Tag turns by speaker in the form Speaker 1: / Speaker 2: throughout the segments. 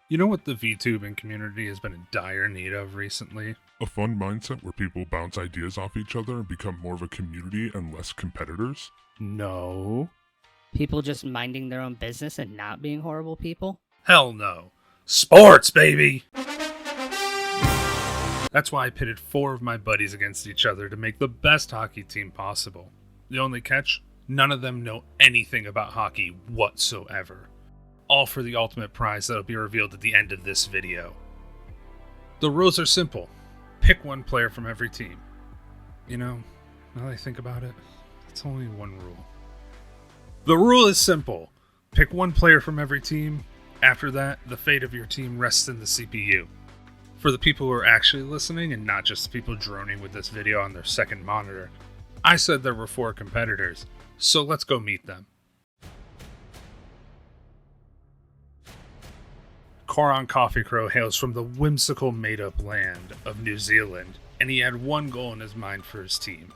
Speaker 1: You know what the VTubing community has been in dire need of recently?
Speaker 2: A fun mindset where people bounce ideas off each other and become more of a community and less competitors?
Speaker 1: No.
Speaker 3: People just minding their own business and not being horrible people?
Speaker 1: Hell no. Sports, baby! That's why I pitted 4 of my buddies against each other to make the best hockey team possible. The only catch? None of them know anything about hockey whatsoever. All for the ultimate prize that'll be revealed at the end of this video. The rules are simple. Pick one player from every team. You know, now that I think about it, it's only one rule. The rule is simple. Pick one player from every team. After that, the fate of your team rests in the CPU. For the people who are actually listening and not just people droning with this video on their second monitor, I said there were 4 competitors, so let's go meet them. Coron Coffeecrow hails from the whimsical made-up land of New Zealand, and he had one goal in his mind for his team,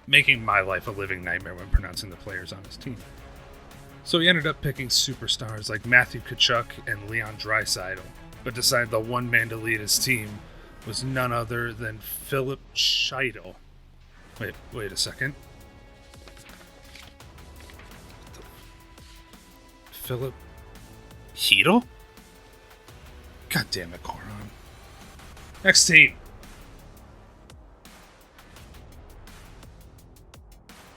Speaker 1: making my life a living nightmare when pronouncing the players on his team. So he ended up picking superstars like Matthew Tkachuk and Leon Draisaitl, but decided the one man to lead his team was none other than Philip Scheidel. Wait a second. Philip Heedle? God damn it, Coron. Next team.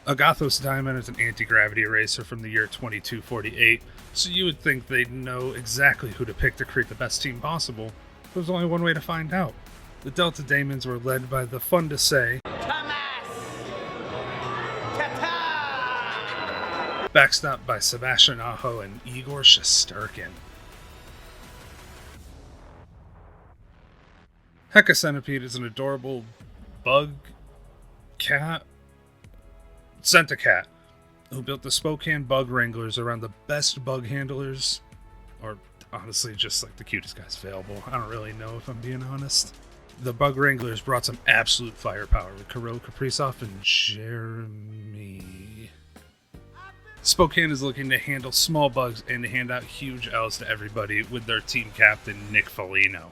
Speaker 1: Agathos Diamond is an anti-gravity eraser from the year 2248, so you would think they'd know exactly who to pick to create the best team possible. There's only one way to find out. The Delta Daemons were led by the fun to say backstopped by Sebastian Aho and Igor Shesterkin. Hecka Centipede is an adorable bug cat, Centicat, who built the Spokane Bug Wranglers around the best bug handlers, or honestly just like the cutest guys available. I don't really know if I'm being honest. The Bug Wranglers brought some absolute firepower with Kirill Kaprizov and Jeremy. Spokane is looking to handle small bugs and to hand out huge L's to everybody with their team captain, Nick Foligno.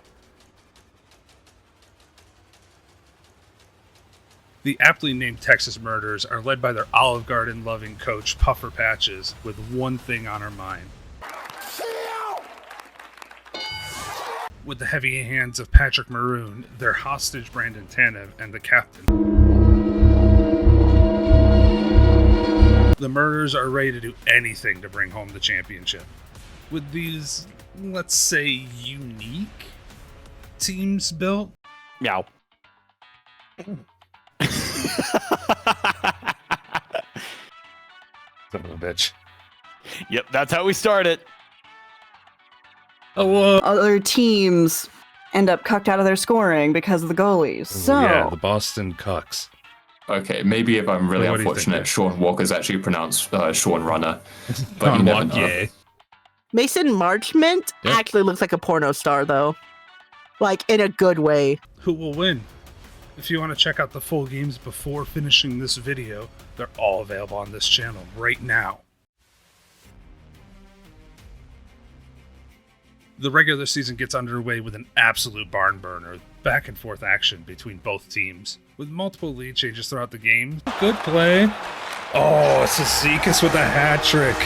Speaker 1: The aptly named Texas Murderers are led by their Olive Garden-loving coach, Puffer Patches, with one thing on her mind. With the heavy hands of Patrick Maroon, their hostage Brandon Tanev, and the captain. The Murderers are ready to do anything to bring home the championship. With these, let's say, unique teams built.
Speaker 4: Meow.
Speaker 1: Son of a bitch.
Speaker 4: Yep, that's how we started.
Speaker 5: Other teams end up cucked out of their scoring because of the goalies. So
Speaker 1: Yeah, the Boston Cucks.
Speaker 6: Okay, maybe if I'm really
Speaker 1: What do you
Speaker 6: unfortunate,
Speaker 1: think?
Speaker 6: Sean Walker's actually pronounced Sean Runner. But
Speaker 1: Sean
Speaker 6: you never
Speaker 1: Walker,
Speaker 6: know.
Speaker 1: yeah.
Speaker 7: Mason Marchment
Speaker 1: Yeah.
Speaker 7: actually looks like a porno star, though. Like, in a good way.
Speaker 1: Who will win? If you want to check out the full games before finishing this video, they're all available on this channel right now. The regular season gets underway with an absolute barn burner, back and forth action between both teams, with multiple lead changes throughout the game. Good play. Oh, it's Cizikas with a hat trick.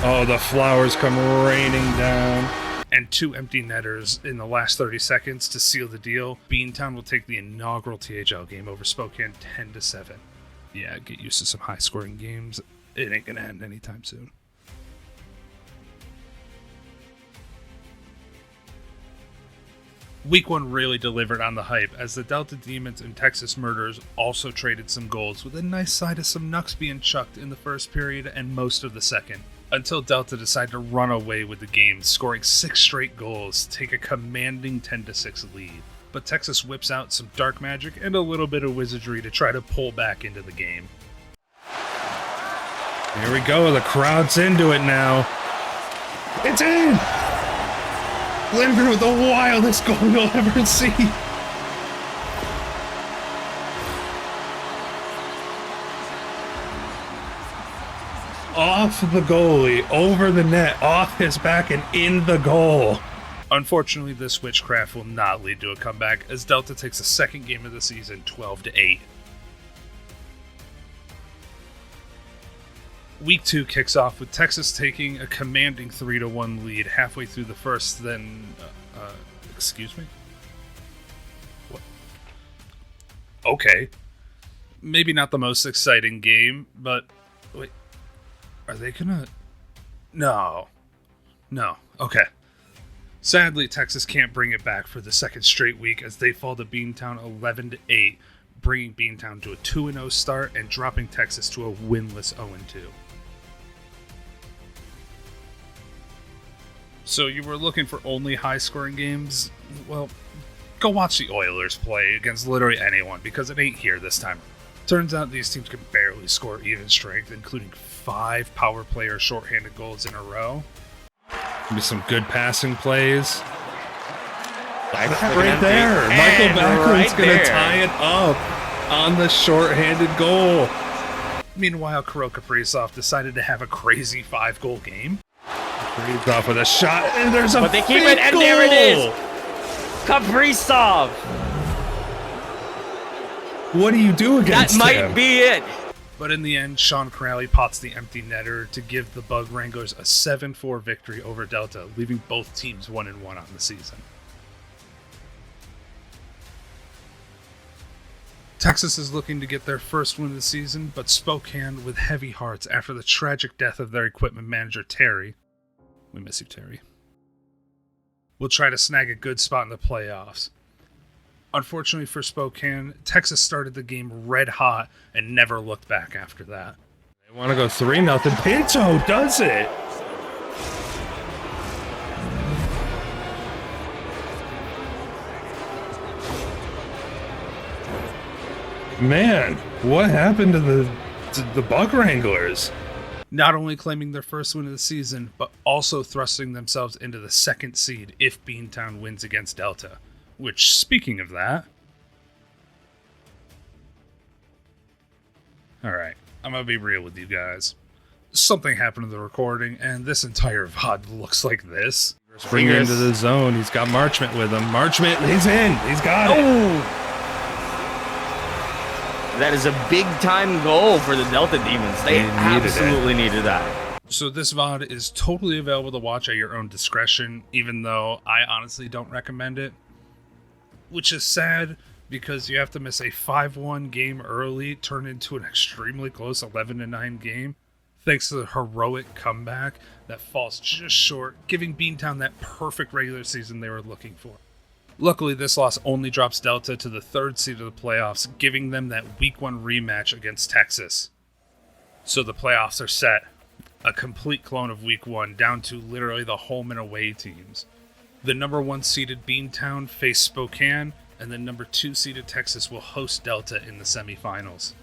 Speaker 1: Oh, the flowers come raining down. And 2 empty netters in the last 30 seconds to seal the deal. Beantown will take the inaugural THL game over Spokane 10-7. Yeah, get used to some high-scoring games. It ain't gonna end anytime soon. Week 1 really delivered on the hype, as the Delta Demons and Texas Murderers also traded some goals, with a nice side of some knucks being chucked in the first period and most of the second, until Delta decided to run away with the game, scoring 6 straight goals to take a commanding 10-6 lead. But Texas whips out some dark magic and a little bit of wizardry to try to pull back into the game. Here we go, the crowd's into it now. It's in! Lindgren with the wildest goal you'll ever see. off the goalie, over the net, off his back, and in the goal. Unfortunately, this witchcraft will not lead to a comeback as Delta takes the second game of the season 12-8. Week 2 kicks off with Texas taking a commanding 3-1 lead halfway through the first, then... excuse me? What? Okay. Maybe not the most exciting game, but... Wait. Are they gonna... No. Okay. Sadly, Texas can't bring it back for the second straight week as they fall to Beantown 11-8, bringing Beantown to a 2-0 start and dropping Texas to a winless 0-2. So you were looking for only high-scoring games? Well, go watch the Oilers play against literally anyone, because it ain't here this time. Turns out these teams can barely score even strength, including 5 power play or shorthanded goals in a row. Maybe some good passing plays. Right there. Michael Backlund's going to tie it up on the shorthanded goal. Meanwhile, Kirill Kaprizov decided to have a crazy 5-goal game. Breathes off with a shot, and there's a
Speaker 4: But they keep it, and
Speaker 1: goal!
Speaker 4: there it is! Kaprizov!
Speaker 1: What do you do against
Speaker 4: That
Speaker 1: him?
Speaker 4: might be it!
Speaker 1: But in the end, Sean Crowley pots the empty netter to give the Bug Wranglers a 7-4 victory over Delta, leaving both teams 1-1 on the season. Texas is looking to get their first win of the season, but Spokane with heavy hearts after the tragic death of their equipment manager, Terry. We miss you, Terry. Will try to snag a good spot in the playoffs. Unfortunately for Spokane, Texas started the game red hot and never looked back after that. They want to go 3-0. Pinto does it! Man, what happened to the Bug Wranglers? Not only claiming their first win of the season, but also thrusting themselves into the second seed if Beantown wins against Delta. Which, speaking of that... Alright, I'm gonna be real with you guys. Something happened to the recording, and this entire VOD looks like this. Bring it into the zone, he's got Marchment with him. Marchment, he's in! He's got it!
Speaker 4: That is a big-time goal for the Delta Demons. They absolutely needed that.
Speaker 1: So this VOD is totally available to watch at your own discretion, even though I honestly don't recommend it. Which is sad, because you have to miss a 5-1 game early, turn into an extremely close 11-9 game, thanks to the heroic comeback that falls just short, giving Beantown that perfect regular season they were looking for. Luckily, this loss only drops Delta to the 3rd seed of the playoffs, giving them that Week 1 rematch against Texas. So the playoffs are set. A complete clone of Week 1, down to literally the home and away teams. The number 1 seeded Beantown face Spokane, and the number 2 seeded Texas will host Delta in the semifinals.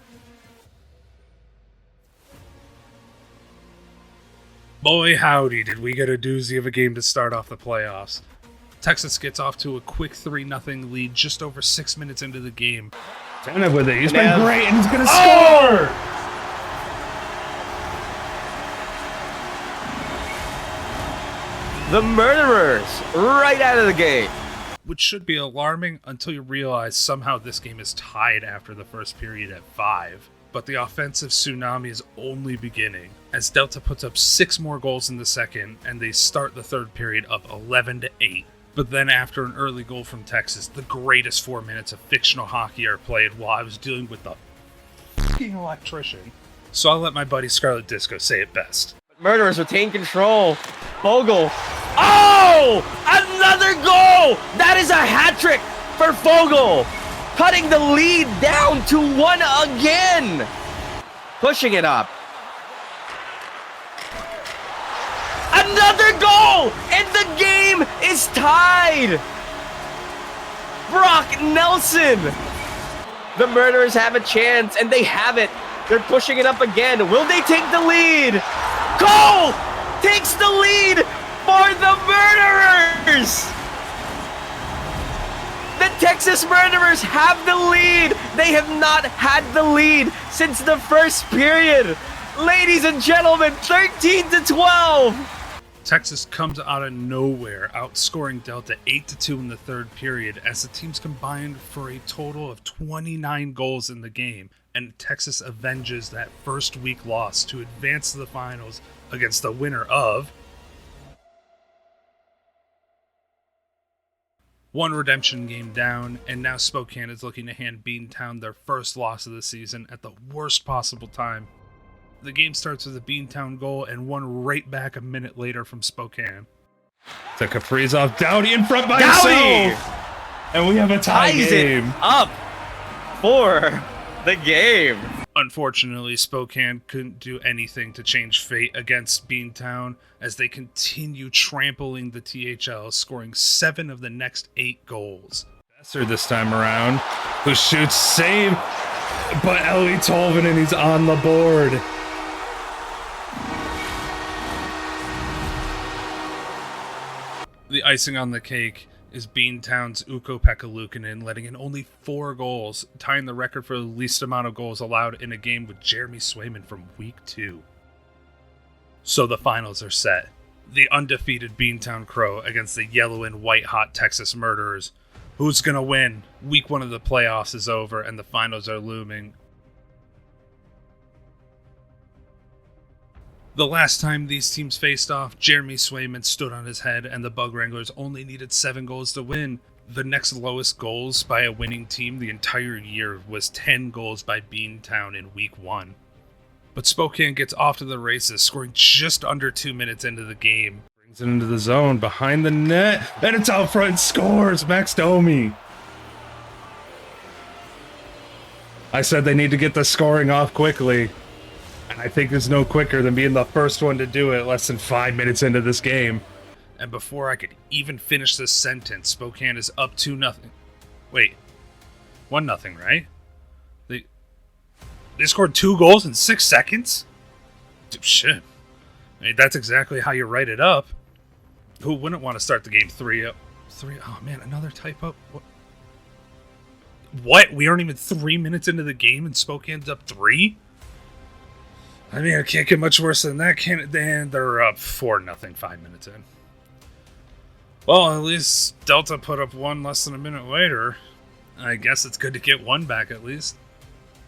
Speaker 1: Boy howdy, did we get a doozy of a game to start off the playoffs. Texas gets off to a quick 3-0 lead just over 6 minutes into the game. Tenev with it. He's been great, and he's going to score!
Speaker 4: The Murderers, right out of the gate.
Speaker 1: Which should be alarming until you realize somehow this game is tied after the first period at 5. But the offensive tsunami is only beginning, as Delta puts up 6 more goals in the second, and they start the 3rd period up 11-8. But then after an early goal from Texas, the greatest 4 minutes of fictional hockey are played while I was dealing with the fucking electrician. So I'll let my buddy Scarlet Disco say it best.
Speaker 4: Murderers retain control. Fogel. Oh! Another goal! That is a hat trick for Fogel! Cutting the lead down to 1 again! Pushing it up. Another goal! And the game is tied! Brock Nelson! The Murderers have a chance, and they have it. They're pushing it up again. Will they take the lead? Cole takes the lead for the Murderers! The Texas Murderers have the lead! They have not had the lead since the first period! Ladies and gentlemen, 13 to 12.
Speaker 1: Texas comes out of nowhere, outscoring Delta 8-2 in the third period as the teams combined for a total of 29 goals in the game, and Texas avenges that first week loss to advance to the finals against the winner of one redemption game down, and now Spokane is looking to hand Beantown their first loss of the season at the worst possible time. The game starts with a Beantown goal and one right back a minute later from Spokane. To Kaprizov, Dowdy in front by himself! And we have a tie game.
Speaker 4: It up for the game.
Speaker 1: Unfortunately, Spokane couldn't do anything to change fate against Beantown as they continue trampling the THL, scoring 7 of the next 8 goals. Besser this time around, who shoots save, but Ellie Tolvanen, he's on the board. The icing on the cake is Beantown's Ukko-Pekka Luukkonen letting in only 4 goals, tying the record for the least amount of goals allowed in a game with Jeremy Swayman from week 2. So the finals are set. The undefeated Beantown Crow against the yellow and white hot Texas Murderers. Who's gonna win? Week 1 of the playoffs is over and the finals are looming. The last time these teams faced off, Jeremy Swayman stood on his head and the Bug Wranglers only needed 7 goals to win. The next lowest goals by a winning team the entire year was 10 goals by Beantown in week 1. But Spokane gets off to the races, scoring just under 2 minutes into the game. Brings it into the zone, behind the net, and it's out front, scores! Max Domi! I said they need to get the scoring off quickly. And I think there's no quicker than being the first one to do it less than 5 minutes into this game. And before I could even finish this sentence, Spokane is up 2-0. Wait, 1-0, right? They scored 2 goals in 6 seconds? Dude, shit. I mean, that's exactly how you write it up. Who wouldn't want to start the game 3-0? Oh man, another typo. What? We aren't even 3 minutes into the game and Spokane's up 3? I mean, it can't get much worse than that, can it? Then they're up 4-0 5 minutes in. Well, at least Delta put up 1 less than a minute later. I guess it's good to get 1 back at least.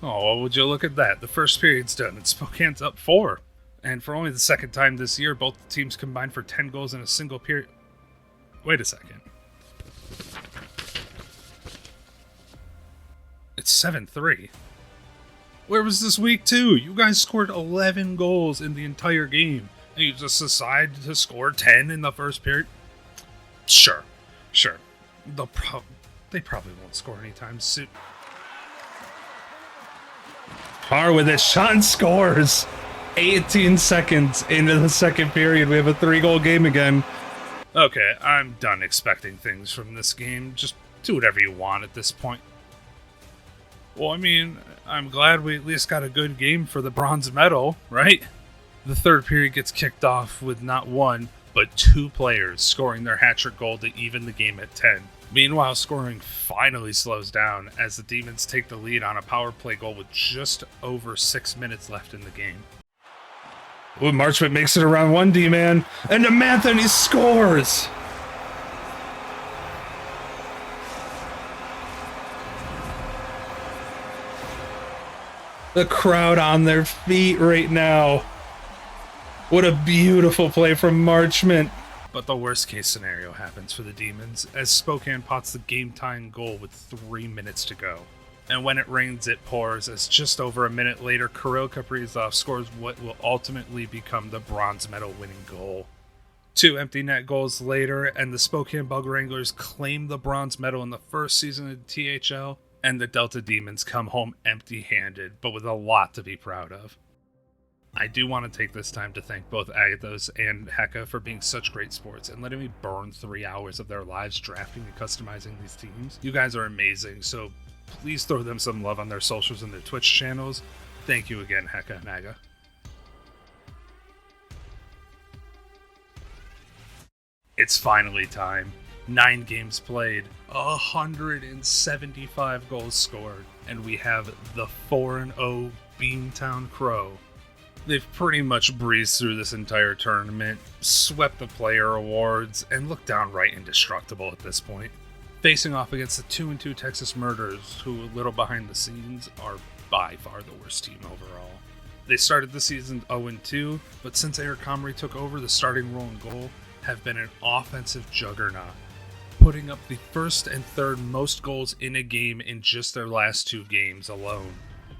Speaker 1: Oh, well, would you look at that? The first period's done and Spokane's up 4. And for only the second time this year, both teams combined for 10 goals in a single period. Wait a second. It's 7-3. Where was this week 2? You guys scored 11 goals in the entire game, and you just decide to score 10 in the first period? Sure. They probably won't score anytime soon. Par with it, Sean scores! 18 seconds into the second period, we have a 3-goal game again. Okay, I'm done expecting things from this game. Just do whatever you want at this point. Well, I mean, I'm glad we at least got a good game for the bronze medal, right? The third period gets kicked off with not 1, but 2 players scoring their hat-trick goal to even the game at 10. Meanwhile, scoring finally slows down as the Demons take the lead on a power play goal with just over 6 minutes left in the game. Ooh, Marchment makes it around 1 D-man, and Anthony scores! The crowd on their feet right now. What a beautiful play from Marchment. But the worst case scenario happens for the Demons as Spokane pots the game-tying goal with 3 minutes to go. And when it rains, it pours as just over a minute later, Kirill Kaprizov scores what will ultimately become the bronze medal winning goal. 2 empty net goals later, and the Spokane Bug Wranglers claim the bronze medal in the first season of the THL, and the Delta Demons come home empty-handed, but with a lot to be proud of. I do want to take this time to thank both Agathos and Heka for being such great sports and letting me burn 3 hours of their lives drafting and customizing these teams. You guys are amazing, so please throw them some love on their socials and their Twitch channels. Thank you again, Heka and Aga. It's finally time. 9 games played, 175 goals scored, and we have the 4-0 Beantown Crow They've pretty much breezed through this entire tournament, swept the player awards, and look downright indestructible at this point. Facing off against the 2-2 Texas Murders, who, a little behind the scenes, are by far the worst team overall. They started the season 0-2, but since Eric Comrie took over the starting role and goal, have been an offensive juggernaut, putting up the first and third most goals in a game in just their last 2 games alone.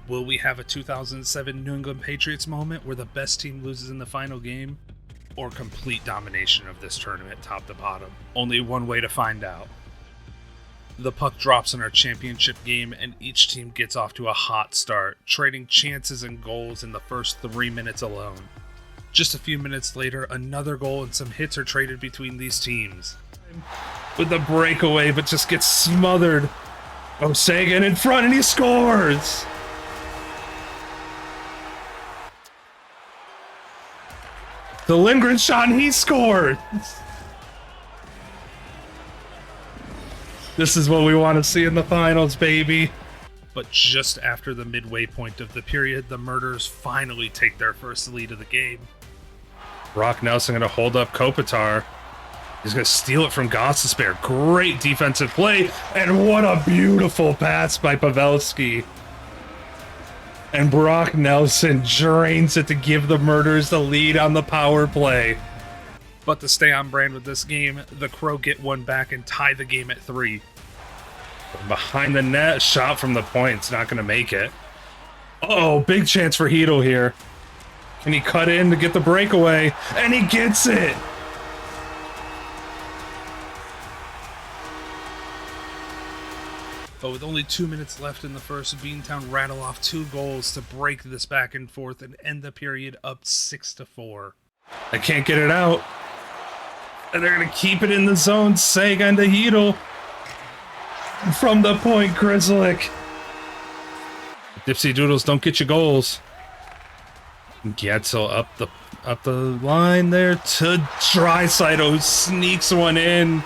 Speaker 1: Will we have a 2007 New England Patriots moment where the best team loses in the final game? Or complete domination of this tournament top to bottom? Only one way to find out. The puck drops in our championship game and each team gets off to a hot start, trading chances and goals in the first 3 minutes alone. Just a few minutes later, another goal and some hits are traded between these teams. With the breakaway, but just gets smothered. Sagan in front and he scores! The Lindgren shot and he scored! This is what we want to see in the finals, baby. But just after the midway point of the period, the Murders finally take their first lead of the game. Brock Nelson going to hold up Kopitar. He's going to steal it from Gostisbehere. Great defensive play, and what a beautiful pass by Pavelski. And Brock Nelson drains it to give the Murders the lead on the power play. But to stay on brand with this game, the Crow get one back and tie the game at 3. From behind the net, shot from the point, it's not going to make it. Oh, big chance for Hedel here. Can he cut in to get the breakaway? And he gets it! But with only 2 minutes left in the first, Beantown rattle off 2 goals to break this back and forth and end the period up 6-4. They can't get it out. And they're going to keep it in the zone. Sagan to Hedel. From the point, Grizzlick. Dipsy Doodles don't get you goals. Getzel up the line there to Draisaitl, who sneaks one in.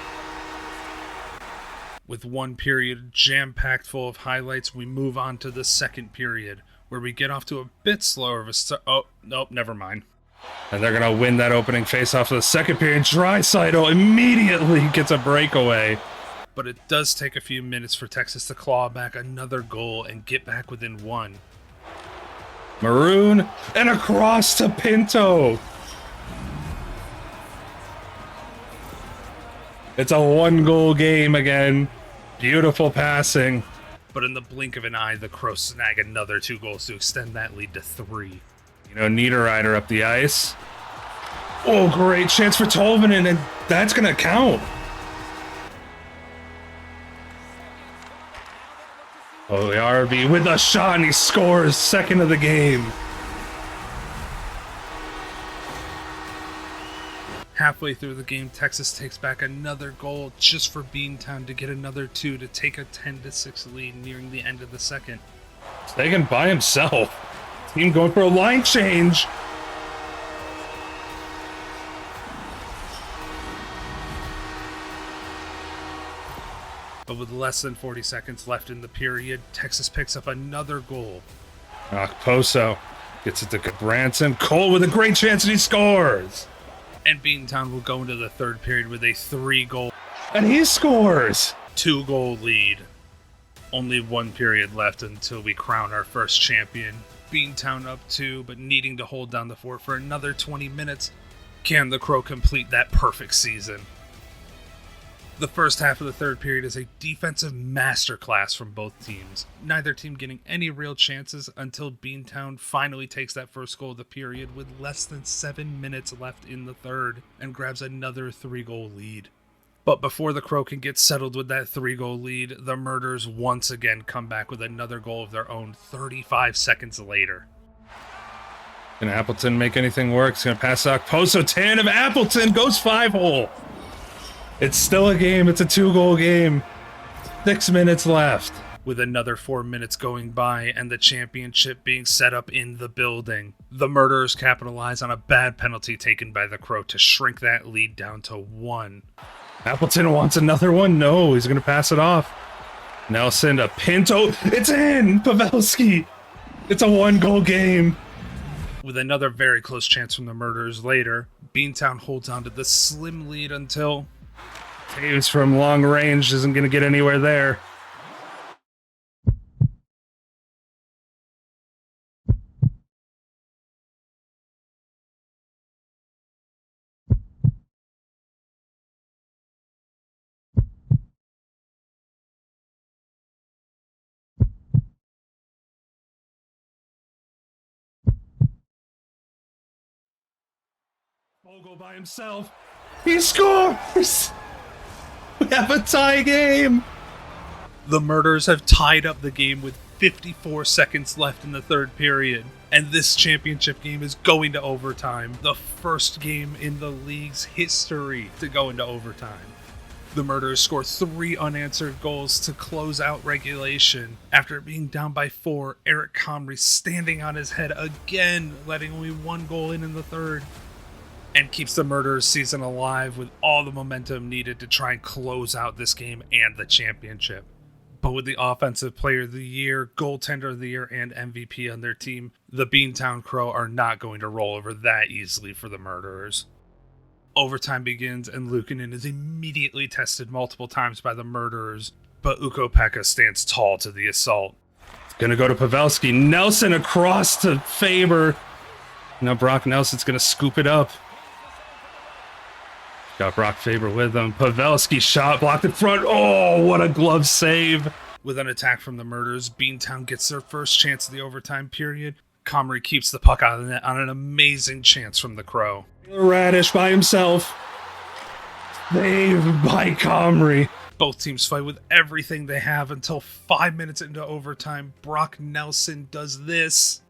Speaker 1: With one period jam-packed full of highlights, we move on to the second period, where we get off to a bit slower of a start. Oh, nope, never mind. And they're going to win that opening face-off of the second period. Draisaitl immediately gets a breakaway. But it does take a few minutes for Texas to claw back another goal and get back within 1. Maroon, and across to Pinto. It's a 1-goal game again. Beautiful passing. But in the blink of an eye, the Crows snag another 2 goals to extend that lead to 3. Niederreiter up the ice. Oh, great chance for Tolvanen, and that's going to count. Oh, the RB with a shot, and he scores, second of the game. Halfway through the game, Texas takes back another goal just for Beantown to get another 2 to take a 10-6 lead nearing the end of the second. Sagan by himself. Team going for a line change. But with less than 40 seconds left in the period, Texas picks up another goal. Poso gets it to Branson. Cole with a great chance and he scores! And Beantown will go into the third period with a 3-goal. And he scores! 2-goal lead. Only 1 period left until we crown our first champion. Beantown up 2, but needing to hold down the fort for another 20 minutes. Can the Crow complete that perfect season? The first half of the third period is a defensive masterclass from both teams. Neither team getting any real chances until Beantown finally takes that first goal of the period with less than 7 minutes left in the third and grabs another 3-goal lead. But before the Crow can get settled with that 3-goal lead, the Murders once again come back with another goal of their own 35 seconds later. Can Appleton make anything work? He's going to pass out Poso. Tandem Appleton goes 5-hole. It's still a game. It's a 2-goal game. 6 minutes left. With another 4 minutes going by and the championship being set up in the building, the Murderers capitalize on a bad penalty taken by the Crow to shrink that lead down to 1. Appleton wants another one. No, he's going to pass it off. Nelson to Pinto. It's in! Pavelski! It's a 1-goal game. With another very close chance from the Murderers later, Beantown holds on to the slim lead until Taves from long range isn't going to get anywhere there. Vogel by himself. He scores! We have a tie game! The Murderers have tied up the game with 54 seconds left in the third period, and this championship game is going to overtime. The first game in the league's history to go into overtime. The Murderers score 3 unanswered goals to close out regulation. After being down by 4, Eric Comrie standing on his head again, letting only 1 goal in the third, and keeps the Murderers season alive with all the momentum needed to try and close out this game and the championship. But with the Offensive Player of the Year, Goaltender of the Year, and MVP on their team, the Beantown Crow are not going to roll over that easily for the Murderers. Overtime begins, and Luukkonen is immediately tested multiple times by the Murderers, but Ukko-Pekka stands tall to the assault. It's going to go to Pavelski. Nelson across to Faber. Now Brock Nelson's going to scoop it up. Got Brock Faber with him. Pavelski shot blocked in front. Oh, what a glove save. With an attack from the Murderers, Beantown gets their first chance of the overtime period. Comrie keeps the puck out of the net on an amazing chance from the Crow. Radish by himself. Saved by Comrie. Both teams fight with everything they have until 5 minutes into overtime. Brock Nelson does this.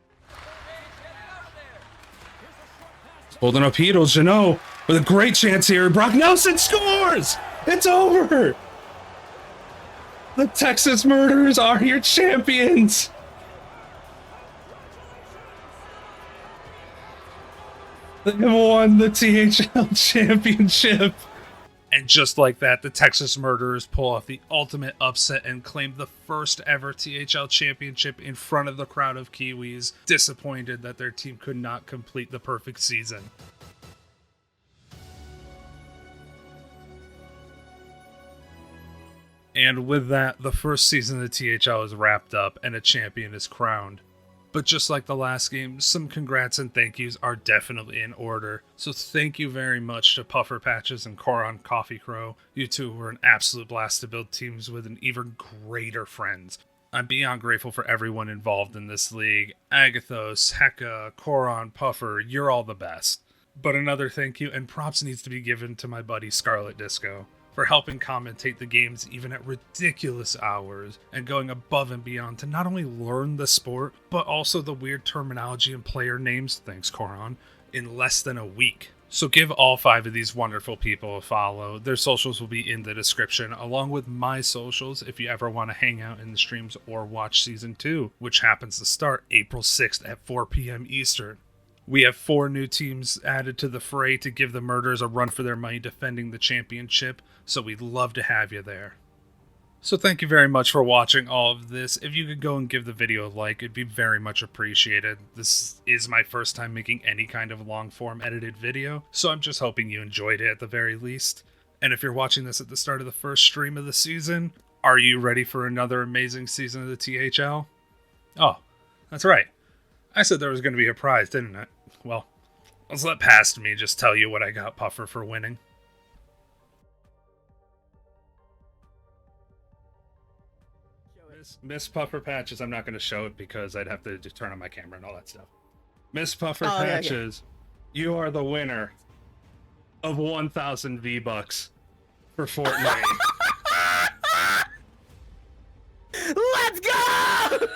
Speaker 1: Holding up Heedle, Jeannot with a great chance here. Brock Nelson scores! It's over! The Texas Murderers are your champions! They have won the THL championship! And just like that, the Texas Murderers pull off the ultimate upset and claim the first ever THL championship in front of the crowd of Kiwis, disappointed that their team could not complete the perfect season. And with that, the first season of the THL is wrapped up and a champion is crowned. But just like the last game, some congrats and thank yous are definitely in order. So thank you very much to Puffer Patches and Coron Coffee Crow. You two were an absolute blast to build teams with and even greater friends. I'm beyond grateful for everyone involved in this league. Agathos, Heka, Coron, Puffer, you're all the best. But another thank you and props needs to be given to my buddy Scarlet Disco for helping commentate the games even at ridiculous hours and going above and beyond to not only learn the sport, but also the weird terminology and player names, thanks Coron, in less than a week. So give all 5 of these wonderful people a follow. Their socials will be in the description, along with my socials if you ever want to hang out in the streams or watch Season 2, which happens to start April 6th at 4 p.m. Eastern. We have 4 new teams added to the fray to give the Murderers a run for their money defending the championship, so we'd love to have you there. So thank you very much for watching all of this. If you could go and give the video a like, it'd be very much appreciated. This is my first time making any kind of long-form edited video, so I'm just hoping you enjoyed it at the very least. And if you're watching this at the start of the first stream of the season, are you ready for another amazing season of the THL? Oh, that's right. I said there was going to be a prize, didn't I? Well, let's let past me just tell you what I got Puffer for winning. Miss Puffer Patches, I'm not going to show it because I'd have to just turn on my camera and all that stuff. Miss Puffer Patches, you are the winner of 1,000 V-Bucks for Fortnite.
Speaker 7: Let's go!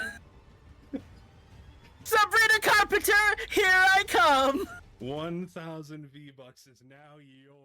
Speaker 7: Sabrina Carpenter, here I come!
Speaker 1: 1,000 V-Bucks is now yours.